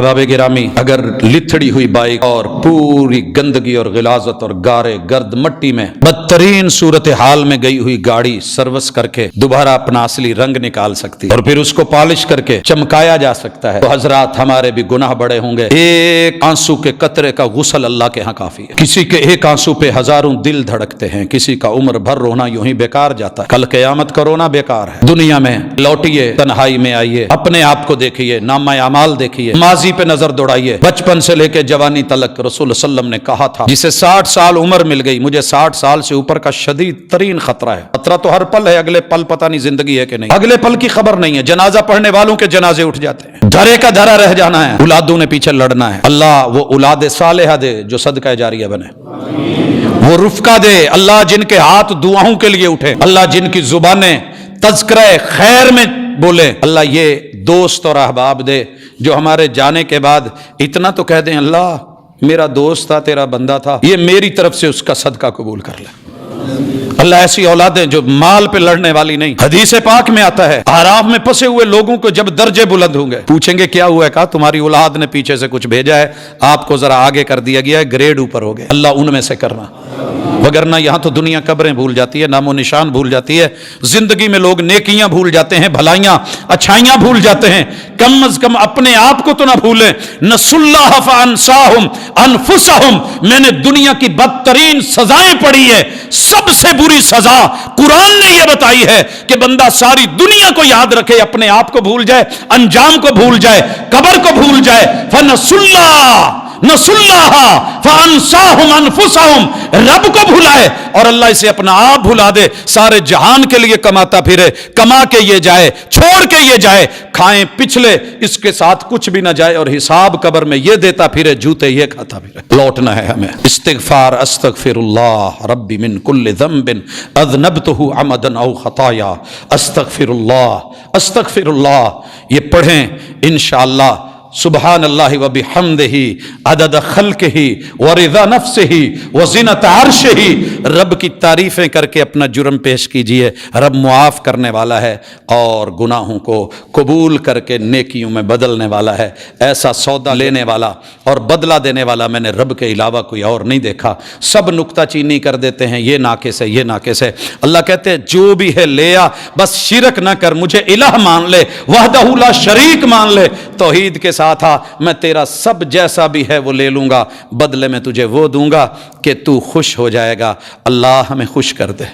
अहबाब गिरामी, अगर लिथड़ी हुई बाइक और पूरी गंदगी और गिलाजत और गारे गर्द मट्टी में बदतरीन सूरत हाल में गई हुई गाड़ी सर्विस करके दोबारा अपना असली रंग निकाल सकती है और फिर उसको पॉलिश करके चमकाया जा सकता है, तो हजरात हमारे भी गुनाह बड़े होंगे। एक आंसू के कतरे का गुस्ल अल्लाह के यहाँ काफी है। किसी के एक आंसू पे हजारों दिल धड़कते हैं, किसी का उम्र भर रोना यूं ही बेकार जाता है। कल क़यामत का रोना बेकार है। दुनिया में लौटिए, तन्हाई में आइए, अपने आप को देखिए, नामा अमाल देखिए, माजी पे नजर दौड़ाइए। बचपन से लेकर जवानी तलक रसूल सल्लम ने कहा था, जिसे 60 साल उम्र मिल गई, मुझे 60 साल से ऊपर का शदीद तरीन खतरा है। खतरा तो हर पल है, अगले पल पता नहीं जिंदगी है कि नहीं, अगले पल की खबर नहीं है। जनाजा पढ़ने वालों के जनाजे उठ जाते हैं, धरे का धरा रह जाना है, औलादों ने पीछे लड़ना है। अल्लाह वो औलाद सालेहा दे जो सदका जारिया बने, वो रुफका दे अल्लाह जिनके हाथ दुआओं के लिए उठे, अल्लाह जिनकी जुबानें तज़किरा खैर में बोले। अल्लाह ये दोस्त और अहबाब दे जो हमारे जाने के बाद इतना तो कह दें, अल्लाह मेरा दोस्त था, तेरा बंदा था, ये मेरी तरफ से उसका सदका कबूल कर ले। अल्लाह ऐसी औलादें जो माल पे लड़ने वाली नहीं। हदीस पाक में आता है, आराफ में फंसे हुए लोगों को जब दर्जे बुलंद होंगे, पूछेंगे क्या हुआ है, कहा तुम्हारी औलाद ने पीछे से कुछ भेजा है, आपको जरा आगे कर दिया गया है, ग्रेड ऊपर हो गया। अल्लाह उनमें से करना, वगरना यहां तो दुनिया कब्रें भूल जाती है, नामो निशान भूल जाती है। जिंदगी में लोग नेकियां भूल जाते हैं, भलाइयां अच्छाइयां भूल जाते हैं। कम अज कम अपने आप को तो ना भूलें। नसुल्लाह फअनसाहुम अनफुसहुम, मैंने दुनिया की बदतरीन सजाएं पढ़ी है, सबसे बुरी सजा कुरान ने यह बताई है कि बंदा सारी दुनिया को याद रखे, अपने आप को भूल जाए, अंजाम को भूल जाए, कब्र को भूल जाए। रब को भुलाए और अल्लाह इसे अपना आप भुला दे, सारे जहान के लिए कमाता फिरे, कमा के ये जाए, छोड़ के ये जाए, खाएं पिछले, इसके साथ कुछ भी ना जाए और हिसाब कब्र में ये देता फिरे, जूते ये खाता फिरे। लौटना है हमें। इस्तिगफार, अस्तगफिरुल्लाह रब्बी मिन कुल्लि ज़ंबिन अज़नबतुहु अमदन औ खताया, अस्तगफिरुल्लाह अस्तगफिरुल्लाह। ये पढ़ें इंशाअल्लाह। सुबहान अल्लाहि व बिहम्दिही अदद खल्क़िही व रिज़ा नफ्सिही व ज़ीनत अर्शिही। रब की तारीफ़ें करके अपना जुर्म पेश कीजिए, रब मुआफ़ करने वाला है और गुनाहों को कबूल करके नेकियों में बदलने वाला है। ऐसा सौदा लेने वाला और बदला देने वाला मैंने रब के अलावा कोई और नहीं देखा। सब नुक्ता चीनी कर देते हैं, ये नाक़िस है, ये नाक़िस है। अल्लाह कहते हैं जो भी है ले आ, बस शिरक ना कर, मुझे इलाह मान ले, वहदहू ला शरीक मान ले, तौहीद के साथ आ, मैं तेरा सब जैसा भी है वो ले लूंगा, बदले में तुझे वो दूंगा कि तू खुश हो जाएगा। अल्लाह हमें खुश कर दे।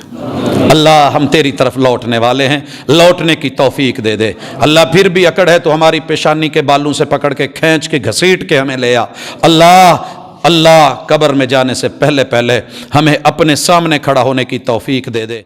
अल्लाह हम तेरी तरफ लौटने वाले हैं, लौटने की तौफीक दे दे। अल्लाह फिर भी अकड़ है तो हमारी पेशानी के बालों से पकड़ के खींच के घसीट के हमें ले आ। अल्लाह कब्र में जाने से पहले पहले हमें अपने सामने खड़ा होने की तौफीक दे दे।